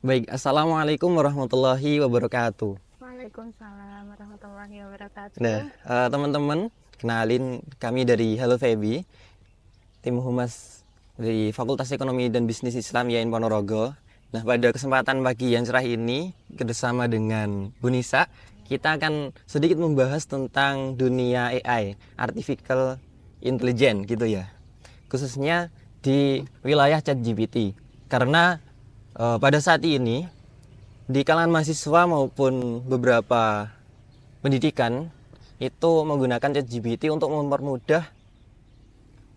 Baik, Assalamualaikum warahmatullahi wabarakatuh. Waalaikumsalam warahmatullahi Nah, wabarakatuh. teman-teman, kenalin kami dari Hello Febi, tim humas dari Fakultas Ekonomi dan Bisnis Islam YAIN Ponorogo. Nah, pada kesempatan pagi yang cerah ini, bersama dengan Bu Nisa, kita akan sedikit membahas tentang dunia AI, Artificial Intelligence gitu ya. Khususnya di wilayah ChatGPT. Karena pada saat ini di kalangan mahasiswa maupun beberapa pendidikan itu menggunakan ChatGPT untuk mempermudah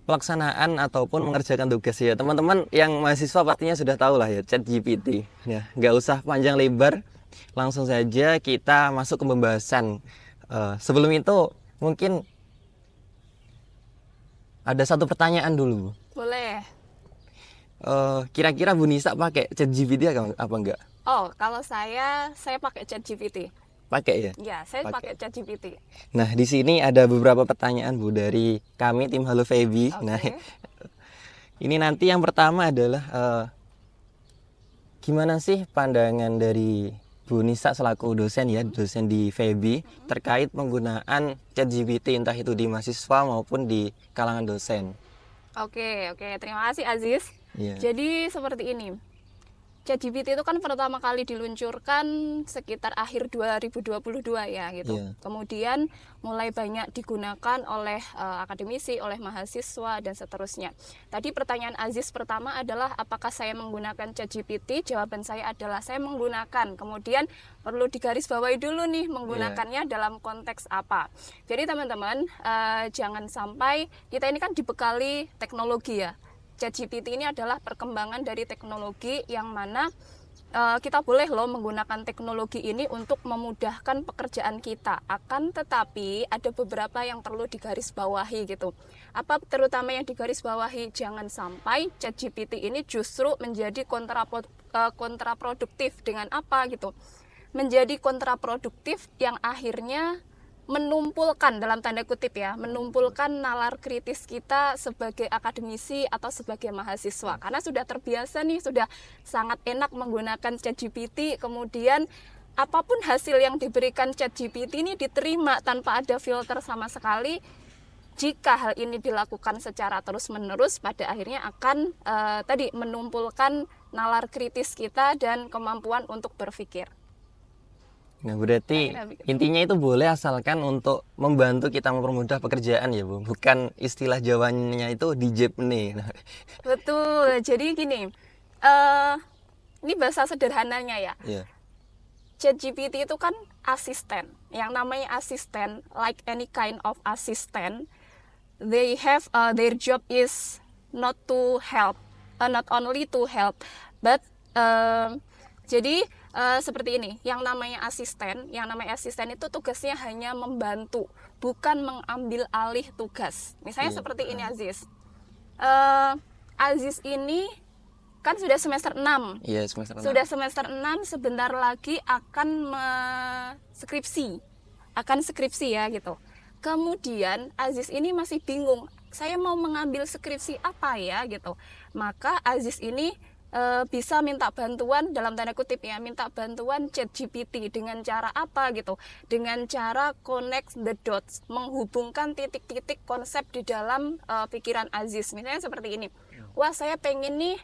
pelaksanaan ataupun mengerjakan tugas ya. Teman-teman yang mahasiswa pastinya sudah tahu lah ya ChatGPT. Ya, nggak usah panjang lebar, langsung saja kita masuk ke pembahasan. Sebelum itu mungkin ada satu pertanyaan dulu. Boleh. Kira-kira Bu Nisa pakai ChatGPT apa enggak? Oh, kalau saya pakai ChatGPT. Pakai ya? Ya, saya Pakai. pakai ChatGPT. Nah, di sini ada beberapa pertanyaan Bu dari kami tim Halo Febi. Nah, Oke. ini nanti yang pertama adalah gimana sih pandangan dari Bu Nisa selaku dosen ya, dosen di Febi terkait penggunaan ChatGPT entah itu di mahasiswa maupun di kalangan dosen. Oke, oke. Terima kasih Aziz. Iya, Jadi seperti ini. ChatGPT itu kan pertama kali diluncurkan sekitar akhir 2022 ya gitu. iya, Kemudian mulai banyak digunakan oleh akademisi, oleh mahasiswa dan seterusnya. Tadi pertanyaan Aziz pertama adalah apakah saya menggunakan ChatGPT? Jawaban saya adalah saya menggunakan. Kemudian perlu digarisbawahi dulu nih iya, menggunakannya dalam konteks apa. Jadi teman-teman jangan sampai kita ini kan dibekali teknologi ya. ChatGPT ini adalah perkembangan dari teknologi yang mana kita boleh loh menggunakan teknologi ini untuk memudahkan pekerjaan kita. Akan tetapi ada beberapa yang perlu digarisbawahi gitu. Apa terutama yang digarisbawahi? Jangan sampai ChatGPT ini justru menjadi kontraproduktif dengan apa gitu. Menjadi kontraproduktif yang akhirnya menumpulkan dalam tanda kutip ya, menumpulkan nalar kritis kita sebagai akademisi atau sebagai mahasiswa karena sudah terbiasa nih, sudah sangat enak menggunakan ChatGPT, kemudian apapun hasil yang diberikan ChatGPT ini diterima tanpa ada filter sama sekali. Jika hal ini dilakukan secara terus-menerus, pada akhirnya akan tadi menumpulkan nalar kritis kita dan kemampuan untuk berpikir. nah berarti Kira-kira begitu. intinya itu boleh asalkan untuk membantu kita mempermudah pekerjaan ya Bu, bukan istilah Jawanya itu dijepne. Nah, Betul. Jadi gini, eh ini bahasa sederhananya ya. iya, ChatGPT itu kan asisten. Yang namanya asisten, like any kind of assistant, they have their job is not to help, not only to help, but jadi seperti ini. Yang namanya asisten itu tugasnya hanya membantu, bukan mengambil alih tugas. Misalnya iya, seperti ini paham. Aziz. Eh, Aziz ini kan sudah semester 6. Iya, semester 6. Sudah semester 6, sebentar lagi akan skripsi. Akan skripsi ya gitu. Kemudian Aziz ini masih bingung, saya mau mengambil skripsi apa ya gitu. Maka Aziz ini bisa minta bantuan dalam tanda kutip ya, minta bantuan ChatGPT dengan cara apa gitu, dengan cara connect the dots, menghubungkan titik-titik konsep di dalam pikiran Aziz. Misalnya seperti ini, wah saya pengen nih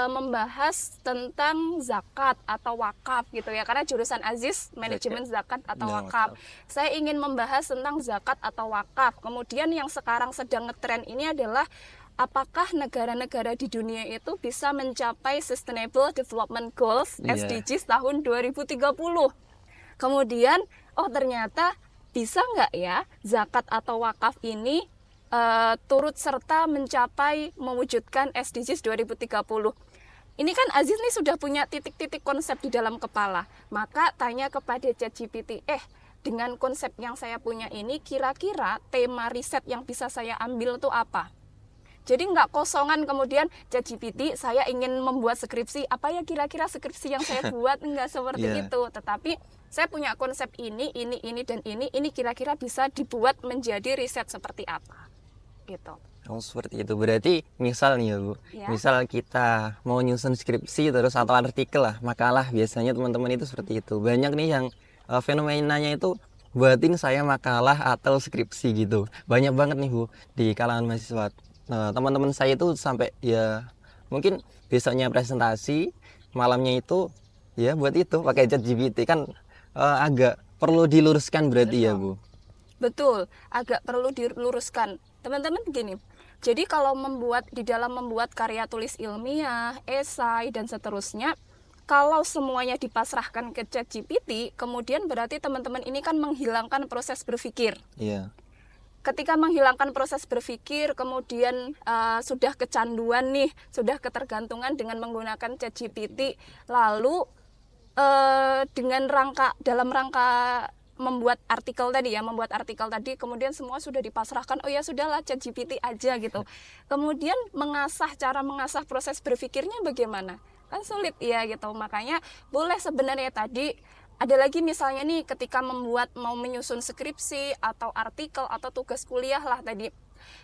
membahas tentang zakat atau wakaf gitu ya, karena jurusan Aziz Zakat. manajemen zakat atau Nah, wakaf. wakaf. Saya ingin membahas tentang zakat atau wakaf. Kemudian yang sekarang sedang ngetren ini adalah apakah negara-negara di dunia itu bisa mencapai Sustainable Development Goals Iya. SDGs tahun 2030. Kemudian, oh ternyata bisa nggak ya zakat atau wakaf ini turut serta mencapai mewujudkan SDGs 2030. Ini kan Aziz nih sudah punya titik-titik konsep di dalam kepala. Maka tanya kepada ChatGPT, dengan konsep yang saya punya ini, kira-kira tema riset yang bisa saya ambil itu apa? Jadi nggak kosongan kemudian ChatGPT saya ingin membuat skripsi, apa ya kira-kira skripsi yang saya buat, nggak seperti Iya. itu. Tetapi saya punya konsep ini dan ini kira-kira bisa dibuat menjadi riset seperti apa. gitu. Oh seperti itu. Berarti misal nih ya Bu, Ya. misal kita mau nyusun skripsi terus atau artikel lah, makalah biasanya teman-teman itu seperti itu. Banyak nih yang fenomenanya itu buatin saya makalah atau skripsi gitu. Banyak banget nih Bu di kalangan mahasiswa. Nah, teman-teman saya itu sampai ya mungkin besoknya presentasi, malamnya itu ya buat itu pakai ChatGPT kan agak perlu diluruskan berarti ya Betul. Bu. Betul, agak perlu diluruskan. Teman-teman gini, jadi kalau di dalam membuat karya tulis ilmiah, esai, dan seterusnya, kalau semuanya dipasrahkan ke ChatGPT, kemudian berarti teman-teman ini kan menghilangkan proses berpikir. Iya. Ketika menghilangkan proses berpikir, kemudian sudah kecanduan nih, sudah ketergantungan dengan menggunakan ChatGPT, lalu dalam rangka membuat artikel tadi kemudian semua sudah dipasrahkan, oh ya sudahlah ChatGPT aja gitu. Kemudian cara mengasah proses berpikirnya bagaimana, kan sulit ya gitu. Makanya boleh sebenarnya tadi ada lagi misalnya nih ketika mau menyusun skripsi atau artikel atau tugas kuliah lah tadi,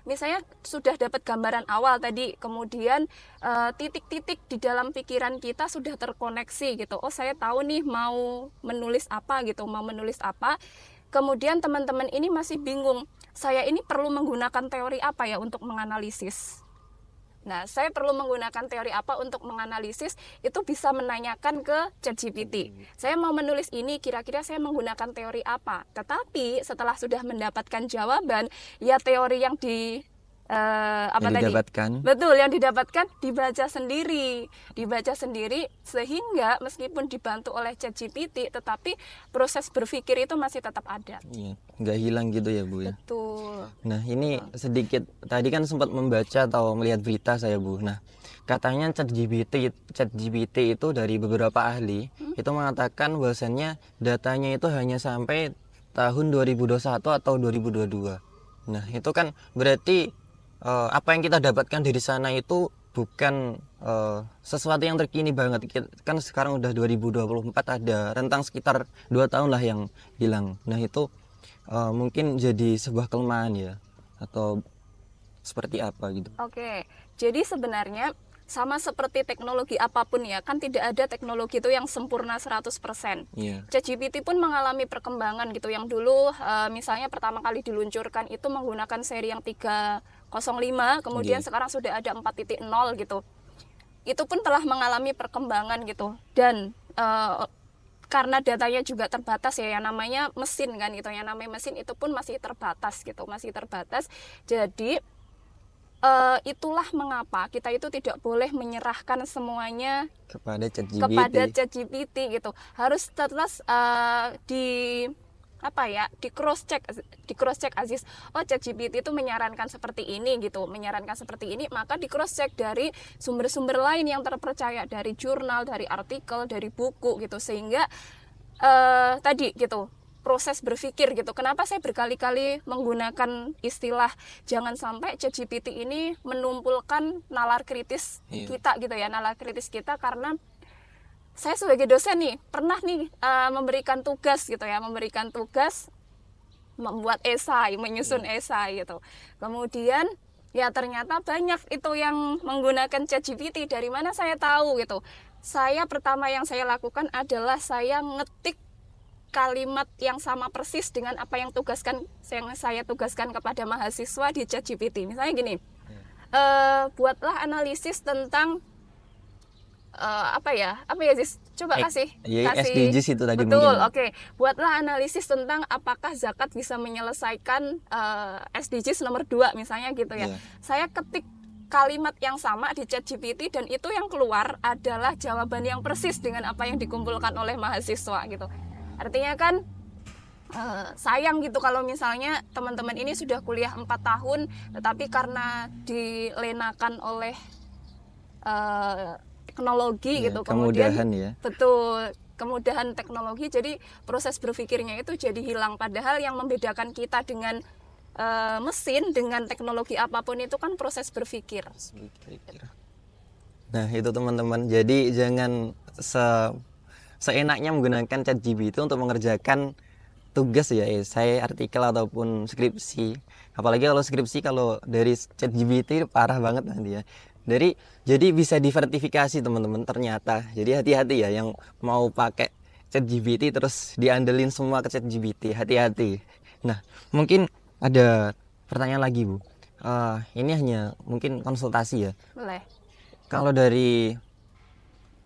misalnya sudah dapat gambaran awal tadi, kemudian titik-titik di dalam pikiran kita sudah terkoneksi gitu. Oh saya tahu nih mau menulis apa gitu, kemudian teman-teman ini masih bingung, saya ini perlu menggunakan teori apa ya untuk menganalisis. Nah, saya perlu menggunakan teori apa untuk menganalisis, itu bisa menanyakan ke ChatGPT. Saya mau menulis ini, kira-kira saya menggunakan teori apa? Tetapi setelah sudah mendapatkan jawaban, ya teori yang Didapatkan. Betul, yang didapatkan dibaca sendiri sehingga meskipun dibantu oleh ChatGPT, tetapi proses berpikir itu masih tetap ada. Iya, nggak hilang gitu ya Bu ya. Betul. Nah ini sedikit tadi kan sempat membaca atau melihat berita saya Bu. Nah katanya ChatGPT itu dari beberapa ahli itu mengatakan bahwasannya datanya itu hanya sampai tahun 2021 atau 2022. Nah itu kan berarti apa yang kita dapatkan dari sana itu bukan sesuatu yang terkini banget. Kan sekarang udah 2024, ada rentang sekitar 2 tahun lah yang hilang. Nah itu mungkin jadi sebuah kelemahan ya, atau seperti apa gitu. Oke, jadi sebenarnya sama seperti teknologi apapun ya, kan tidak ada teknologi itu yang sempurna 100%. Iya. ChatGPT pun mengalami perkembangan gitu, yang dulu misalnya pertama kali diluncurkan itu menggunakan seri yang 305, kemudian Iya. sekarang sudah ada 4.0 gitu. Itu pun telah mengalami perkembangan gitu, dan karena datanya juga terbatas ya, yang namanya mesin kan gitu, yang namanya mesin itu pun masih terbatas gitu, jadi itulah mengapa kita itu tidak boleh menyerahkan semuanya Kepada kepada ChatGPT. ChatGPT gitu. Harus terus di cross check Aziz. Oh ChatGPT itu menyarankan seperti ini gitu, maka di cross check dari sumber-sumber lain yang terpercaya, dari jurnal, dari artikel, dari buku gitu, sehingga tadi gitu proses berpikir gitu. Kenapa saya berkali-kali menggunakan istilah jangan sampai ChatGPT ini menumpulkan nalar kritis kita gitu ya, karena saya sebagai dosen nih pernah nih memberikan tugas membuat esai, menyusun esai gitu. Kemudian ya ternyata banyak itu yang menggunakan ChatGPT. Dari mana saya tahu gitu? Pertama yang saya lakukan adalah saya ngetik kalimat yang sama persis dengan apa yang saya tugaskan kepada mahasiswa di ChatGPT. Misalnya gini, buatlah analisis tentang Zis? Coba kasih. SDGs itu tadi Betul, mungkin. oke. Buatlah analisis tentang apakah zakat bisa menyelesaikan SDGs nomor 2 misalnya gitu ya. Iya. Saya ketik kalimat yang sama di ChatGPT dan itu yang keluar adalah jawaban yang persis dengan apa yang dikumpulkan oleh mahasiswa gitu. Artinya kan sayang gitu kalau misalnya teman-teman ini sudah kuliah 4 tahun tetapi karena dilenakan oleh teknologi Ya, gitu, kemudahan kemudian ya. betul, kemudahan teknologi, jadi proses berpikirnya itu jadi hilang. Padahal yang membedakan kita dengan mesin, dengan teknologi apapun itu kan proses berpikir. Nah itu teman-teman, jadi jangan seenaknya menggunakan ChatGPT untuk mengerjakan tugas ya, saya artikel ataupun skripsi. Apalagi kalau skripsi kalau dari ChatGPT parah banget nanti ya. Jadi bisa divertifikasi teman-teman ternyata. Jadi hati-hati ya yang mau pakai ChatGPT terus diandelin semua ke ChatGPT. Hati-hati. Nah, mungkin ada pertanyaan lagi, Bu. Ini hanya mungkin konsultasi ya. Boleh. Kalau dari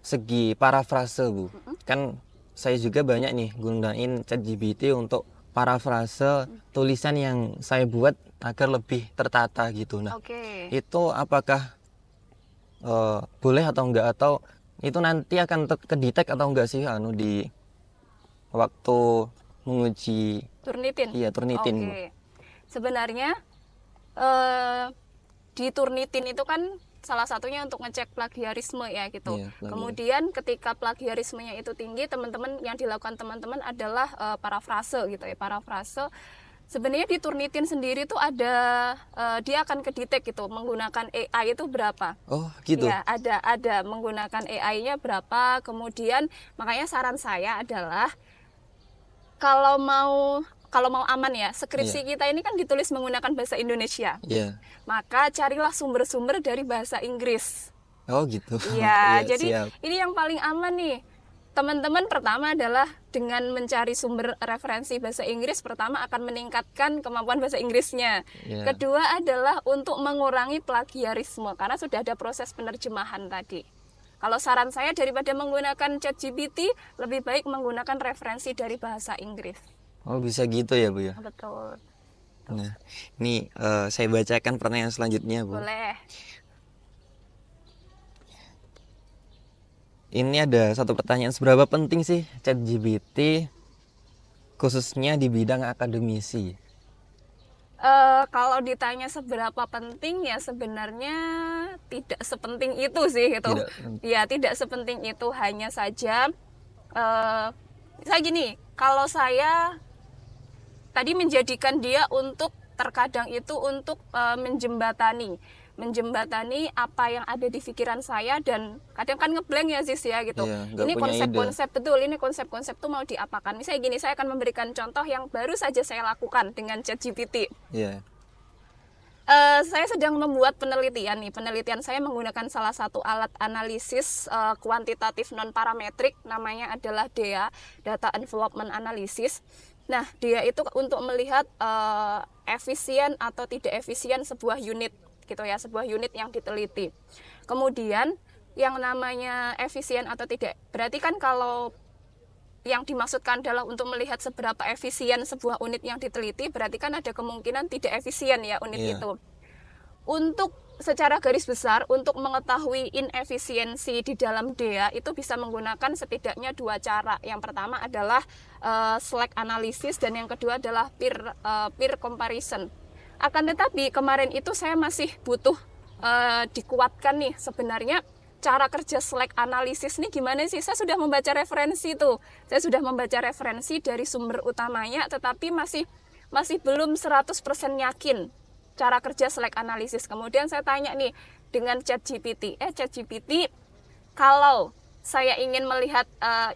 segi parafrase, Bu, kan saya juga banyak nih gunain ChatGPT untuk parafrase tulisan yang saya buat agar lebih tertata gitu. Nah, Oke. itu apakah boleh atau enggak, atau itu nanti akan kedetek atau enggak sih di waktu menguji Turnitin. Turnitin, Bu? Oke. Sebenarnya eh, di Turnitin itu kan salah satunya untuk ngecek plagiarisme ya gitu. Iya, plagiaris. Kemudian ketika plagiarismenya itu tinggi, teman-teman yang dilakukan teman-teman adalah parafrase gitu ya, parafrase. Sebenarnya di Turnitin sendiri tuh ada dia akan kedetek gitu menggunakan AI itu berapa. Oh, gitu. Ya, ada menggunakan AI-nya berapa. Kemudian makanya saran saya adalah kalau mau aman ya, skripsi Iya. kita ini kan ditulis menggunakan bahasa Indonesia. Iya. Maka carilah sumber-sumber dari bahasa Inggris. Oh, gitu. Iya, Iya, jadi siap. ini yang paling aman nih. Teman-teman pertama adalah dengan mencari sumber referensi bahasa Inggris, pertama akan meningkatkan kemampuan bahasa Inggrisnya. Iya. Kedua adalah untuk mengurangi plagiarisme karena sudah ada proses penerjemahan tadi. Kalau saran saya daripada menggunakan ChatGPT, lebih baik menggunakan referensi dari bahasa Inggris. Oh, bisa gitu ya, Bu ya. Betul. Nah, ini saya bacakan pertanyaan selanjutnya, Bu. Boleh. Ini ada satu pertanyaan, seberapa penting sih ChatGPT khususnya di bidang akademisi? Kalau ditanya seberapa penting ya sebenarnya tidak sepenting itu sih gitu. Tidak. Ya tidak sepenting itu, hanya saja saya gini, kalau saya tadi menjadikan dia untuk terkadang itu untuk menjembatani apa yang ada di pikiran saya, dan kadang kan ngeblank ya Sis ya gitu. Iya, nggak Ini punya ide. konsep-konsep betul, ini konsep-konsep tuh mau diapakan. Misalnya gini, saya akan memberikan contoh yang baru saja saya lakukan dengan ChatGPT. Iya. Saya sedang membuat penelitian nih. Penelitian saya menggunakan salah satu alat analisis kuantitatif non parametrik, namanya adalah DEA, Data Envelopment Analysis. Nah, DEA itu untuk melihat efisien atau tidak efisien sebuah unit gitu ya, sebuah unit yang diteliti. Kemudian yang namanya efisien atau tidak, berarti kan kalau yang dimaksudkan adalah untuk melihat seberapa efisien sebuah unit yang diteliti, berarti kan ada kemungkinan tidak efisien ya unit Iya. itu. Untuk secara garis besar, untuk mengetahui inefisiensi di dalam DEA itu bisa menggunakan setidaknya dua cara. Yang pertama adalah slack analysis, dan yang kedua adalah peer comparison. Akan tetapi kemarin itu saya masih butuh dikuatkan nih sebenarnya cara kerja slack analisis ini gimana sih. Saya sudah membaca referensi tuh, saya sudah membaca referensi dari sumber utamanya, tetapi masih belum 100% yakin cara kerja slack analisis. Kemudian saya tanya nih dengan ChatGPT, ChatGPT, kalau saya ingin melihat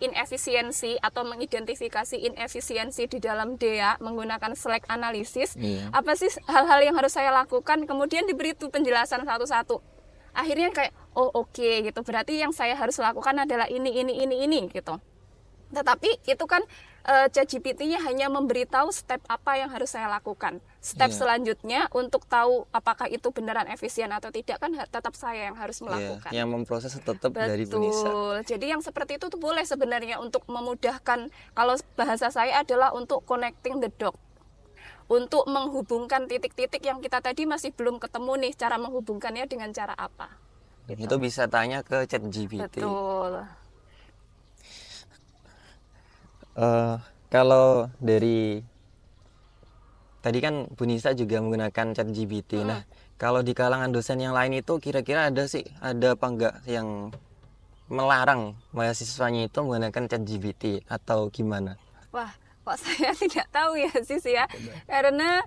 inefisiensi atau mengidentifikasi inefisiensi di dalam DEA menggunakan slack analisis, apa sih hal-hal yang harus saya lakukan? Kemudian diberi tuh penjelasan satu-satu. Akhirnya kayak, oh oke, gitu. Berarti yang saya harus lakukan adalah ini gitu. Tetapi itu kan ChatGPT-nya hanya memberitahu step apa yang harus saya lakukan. Step selanjutnya untuk tahu apakah itu beneran efisien atau tidak kan tetap saya yang harus melakukan. Yang memproses tetap dari Bu Nisa. Betul. Jadi yang seperti itu tuh boleh sebenarnya untuk memudahkan. Kalau bahasa saya adalah untuk connecting the dot, untuk menghubungkan titik-titik yang kita tadi masih belum ketemu nih cara menghubungkannya dengan cara apa. Gitu. Itu bisa tanya ke ChatGPT. Betul. Kalau dari tadi kan Bu Nisa juga menggunakan ChatGPT. Nah, kalau di kalangan dosen yang lain itu kira-kira ada apa enggak yang melarang mahasiswanya itu menggunakan ChatGPT atau gimana? Wah, kok saya tidak tahu ya Sis ya. Karena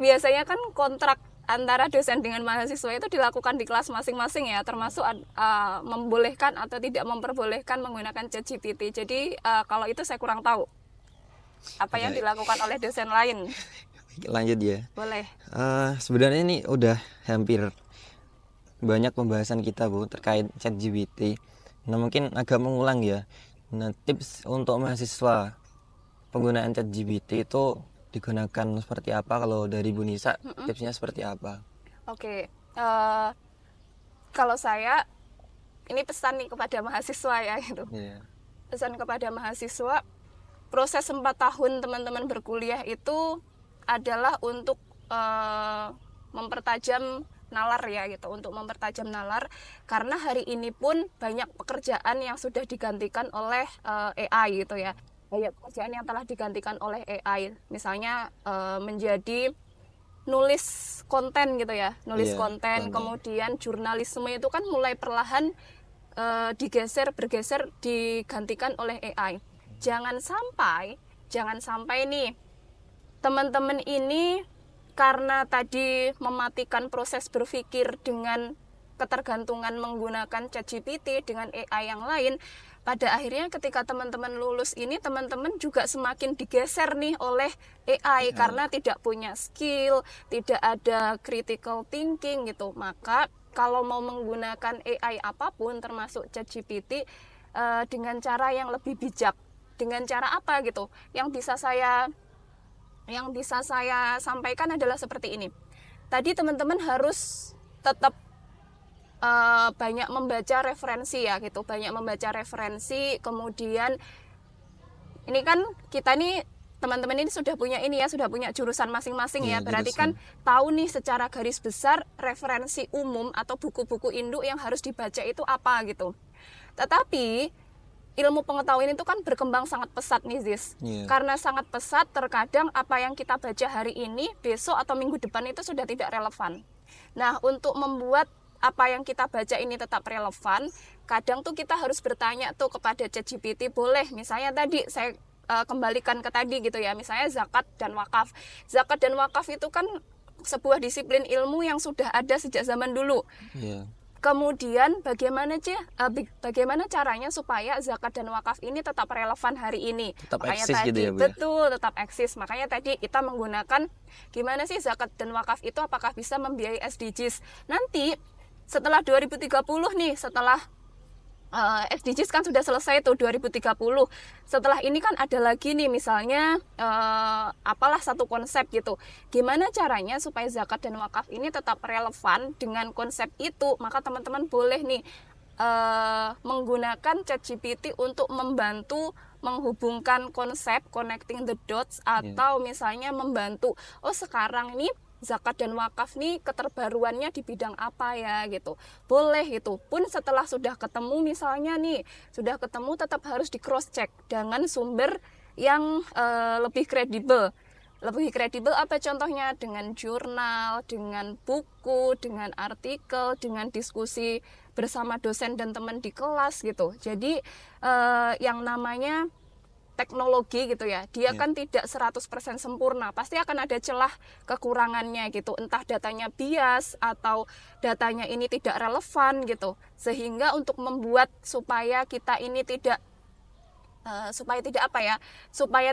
biasanya kan kontrak antara dosen dengan mahasiswa itu dilakukan di kelas masing-masing ya, termasuk membolehkan atau tidak memperbolehkan menggunakan ChatGPT. Jadi kalau itu saya kurang tahu. apa yang Baik. dilakukan oleh dosen lain? Lanjut ya. Boleh. Sebenarnya ini udah hampir banyak pembahasan kita Bu terkait ChatGPT. Nah mungkin agak mengulang ya. Nah tips untuk mahasiswa penggunaan ChatGPT itu digunakan seperti apa? Kalau dari Bu Nisa tipsnya seperti apa? Oke. Kalau saya ini pesan nih kepada mahasiswa ya gitu. Iya. Pesan kepada mahasiswa, proses 4 tahun teman-teman berkuliah itu adalah untuk mempertajam nalar ya gitu, untuk mempertajam nalar, karena hari ini pun banyak pekerjaan yang sudah digantikan oleh AI gitu ya, banyak pekerjaan yang telah digantikan oleh AI, misalnya menjadi nulis konten gitu ya, nulis Iya, konten, konten. kemudian jurnalisme itu kan mulai perlahan bergeser digantikan oleh AI. Jangan sampai nih teman-teman ini karena tadi mematikan proses berpikir dengan ketergantungan menggunakan ChatGPT dengan AI yang lain, pada akhirnya ketika teman-teman lulus ini teman-teman juga semakin digeser nih oleh AI karena tidak punya skill, tidak ada critical thinking gitu. Maka kalau mau menggunakan AI apapun termasuk ChatGPT dengan cara yang lebih bijak. Dengan cara apa gitu? Yang bisa saya sampaikan adalah seperti ini. Tadi teman-teman harus tetap banyak membaca referensi ya gitu, banyak membaca referensi. Kemudian ini kan kita nih teman-teman ini sudah punya ini ya, sudah punya jurusan masing-masing Iya, ya. Berarti kan jurusan. tahu nih secara garis besar referensi umum atau buku-buku induk yang harus dibaca itu apa gitu. Tetapi ilmu pengetahuan itu kan berkembang sangat pesat nih Ziz. Iya. Karena sangat pesat, terkadang apa yang kita baca hari ini, besok atau minggu depan itu sudah tidak relevan. Nah, untuk membuat apa yang kita baca ini tetap relevan, kadang tuh kita harus bertanya tuh kepada ChatGPT, boleh misalnya tadi saya kembalikan ke tadi gitu ya, misalnya zakat dan wakaf. Zakat dan wakaf itu kan sebuah disiplin ilmu yang sudah ada sejak zaman dulu. Iya. Kemudian bagaimana caranya supaya zakat dan wakaf ini tetap relevan hari ini? Tetap Makanya eksis gitu tadi ya Bu ya. betul tetap eksis. Makanya tadi kita menggunakan gimana sih zakat dan wakaf itu apakah bisa membiayai SDGs? Nanti setelah 2030 nih, setelah SDGs kan sudah selesai tuh 2030. Setelah ini kan ada lagi nih misalnya apalah satu konsep gitu. Gimana caranya supaya zakat dan wakaf ini tetap relevan dengan konsep itu? Maka teman-teman boleh nih menggunakan ChatGPT untuk membantu menghubungkan konsep, connecting the dots, atau misalnya membantu, oh sekarang ini zakat dan wakaf nih keterbaruannya di bidang apa ya gitu. Boleh gitu. Pun setelah sudah ketemu misalnya nih, sudah ketemu tetap harus di cross check dengan sumber yang lebih kredibel. Lebih kredibel apa contohnya? Dengan jurnal, dengan buku, dengan artikel, dengan diskusi bersama dosen dan teman di kelas gitu. Jadi yang namanya teknologi gitu ya, dia kan tidak 100% sempurna, pasti akan ada celah kekurangannya gitu, entah datanya bias atau datanya ini tidak relevan gitu, sehingga untuk membuat supaya kita ini tidak supaya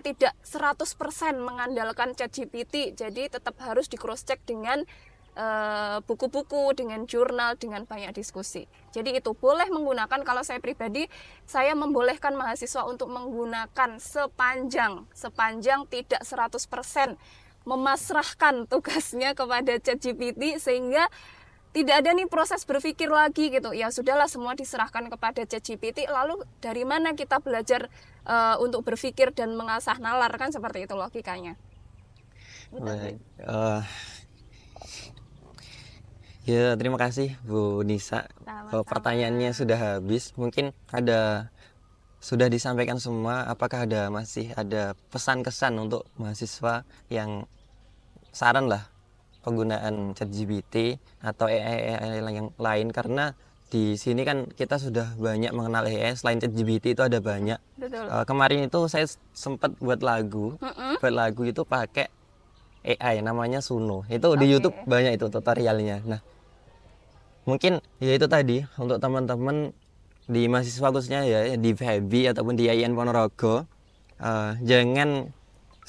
tidak 100% mengandalkan ChatGPT, jadi tetap harus di cross check dengan buku-buku, dengan jurnal, dengan banyak diskusi. Jadi itu boleh menggunakan, kalau saya pribadi, saya membolehkan mahasiswa untuk menggunakan sepanjang tidak 100% memasrahkan tugasnya kepada ChatGPT, sehingga tidak ada nih proses berpikir lagi gitu. Ya sudahlah, semua diserahkan kepada ChatGPT, lalu dari mana kita belajar untuk berpikir dan mengasah nalar, kan seperti itu logikanya. Baik. Ya, terima kasih Bu Nisa. Sama-sama. Pertanyaannya sudah habis. Mungkin sudah disampaikan semua. Apakah masih ada pesan-kesan untuk mahasiswa yang saran lah penggunaan ChatGPT atau AI yang lain? Karena di sini kan kita sudah banyak mengenal AI. Selain ChatGPT itu ada banyak. Betul. Kemarin itu saya sempat buat lagu. Buat lagu itu pakai AI namanya Suno. Itu di YouTube banyak itu tutorialnya. Nah, mungkin ya itu tadi untuk teman-teman di mahasiswa khususnya ya di FEBI ataupun di IAIN Ponorogo, jangan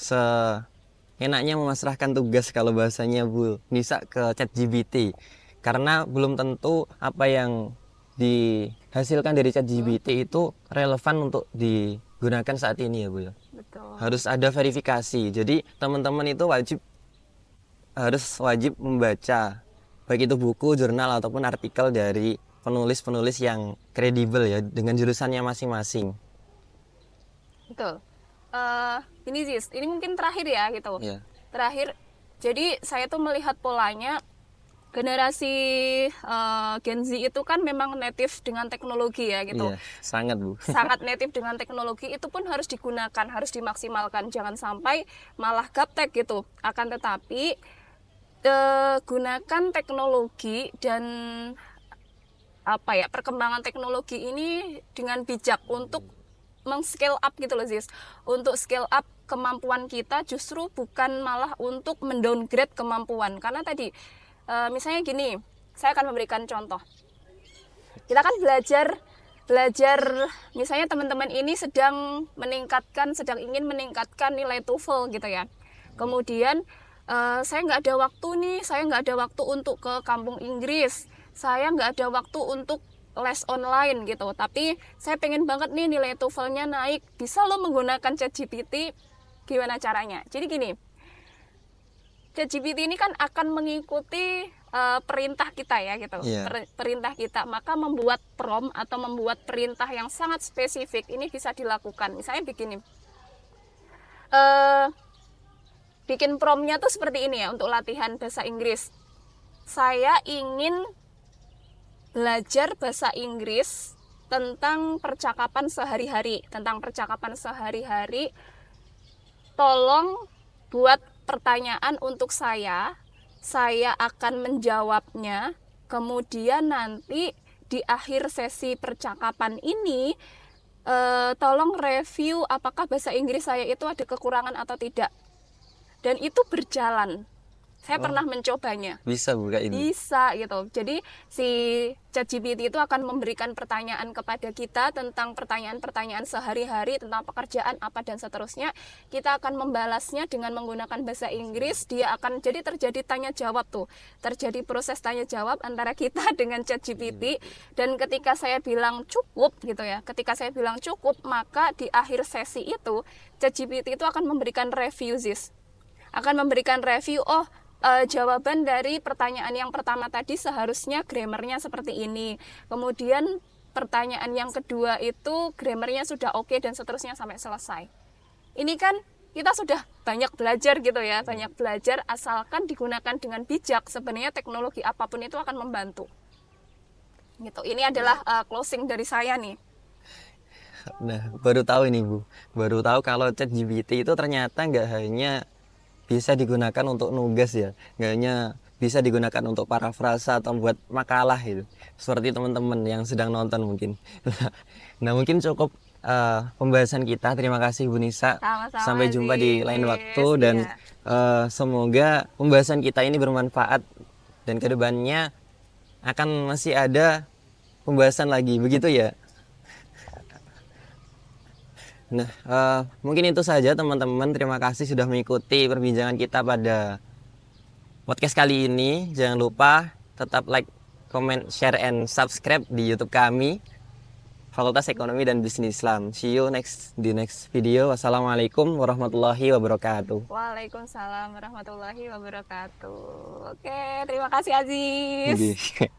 seenaknya memasrahkan tugas kalau bahasanya Bu Nisa ke ChatGPT, karena belum tentu apa yang dihasilkan dari ChatGPT itu relevan untuk digunakan saat ini ya Bu ya. Betul. Harus ada verifikasi. Jadi teman-teman itu wajib membaca baik itu buku, jurnal ataupun artikel dari penulis-penulis yang kredibel ya dengan jurusannya masing-masing. Betul. Ini Zis, ini mungkin terakhir ya gitu. Iya. Terakhir, jadi saya tuh melihat polanya generasi Gen Z itu kan memang native dengan teknologi ya gitu. Iya, sangat Bu. Sangat native dengan teknologi, itu pun harus digunakan, harus dimaksimalkan. Jangan sampai malah gaptek gitu. Akan tetapi gunakan teknologi dan apa ya, perkembangan teknologi ini dengan bijak untuk meng-scale up gitu loh Ziz. Untuk scale up kemampuan kita, justru bukan malah untuk mendowngrade kemampuan. Karena tadi misalnya gini, saya akan memberikan contoh. Kita kan belajar misalnya teman-teman ini sedang ingin meningkatkan nilai TOEFL gitu ya. Kemudian saya nggak ada waktu nih, saya nggak ada waktu untuk ke kampung Inggris, saya nggak ada waktu untuk les online gitu, tapi saya pengen banget nih nilai TOEFL-nya naik, bisa lo menggunakan ChatGPT. Gimana caranya? Jadi gini, ChatGPT ini kan akan mengikuti perintah kita ya gitu. Iya. Perintah kita, maka membuat prompt atau membuat perintah yang sangat spesifik ini bisa dilakukan. Misalnya begini, bikin promptnya tuh seperti ini ya untuk latihan bahasa Inggris. Saya ingin belajar bahasa Inggris tentang percakapan sehari-hari, tolong buat pertanyaan untuk saya akan menjawabnya, kemudian nanti di akhir sesi percakapan ini tolong review apakah bahasa Inggris saya itu ada kekurangan atau tidak. Dan itu berjalan. Saya pernah mencobanya. Bisa Bu kayak ini. Bisa gitu. Jadi si ChatGPT itu akan memberikan pertanyaan kepada kita tentang pertanyaan-pertanyaan sehari-hari tentang pekerjaan apa dan seterusnya. Kita akan membalasnya dengan menggunakan bahasa Inggris. Dia akan jadi terjadi tanya jawab tuh. Terjadi proses tanya jawab antara kita dengan ChatGPT. Dan ketika saya bilang cukup gitu ya. Ketika saya bilang cukup, maka di akhir sesi itu ChatGPT itu akan memberikan review jawaban dari pertanyaan yang pertama tadi seharusnya grammarnya seperti ini. Kemudian pertanyaan yang kedua itu grammarnya sudah oke dan seterusnya sampai selesai. Ini kan kita sudah banyak belajar gitu ya, banyak belajar asalkan digunakan dengan bijak. Sebenarnya teknologi apapun itu akan membantu. Gitu. Ini adalah closing dari saya nih. Nah, baru tahu ini Bu. Baru tahu kalau ChatGPT itu ternyata nggak hanya bisa digunakan untuk nugas ya, nggak hanya bisa digunakan untuk parafrasa atau buat makalah itu, seperti teman-teman yang sedang nonton mungkin. Nah mungkin cukup pembahasan kita. Terima kasih Bu Nisa. Sama-sama, Sampai jumpa di lain Ziz. waktu dan semoga pembahasan kita ini bermanfaat dan kedepannya akan masih ada pembahasan lagi, begitu ya. Nah, mungkin itu saja teman-teman. Terima kasih sudah mengikuti perbincangan kita pada podcast kali ini. Jangan lupa tetap like, comment, share, and subscribe di YouTube kami, Fakultas Ekonomi dan Bisnis Islam. See you di next video. Wassalamualaikum warahmatullahi wabarakatuh. Waalaikumsalam warahmatullahi wabarakatuh. Oke, terima kasih Aziz. Jadi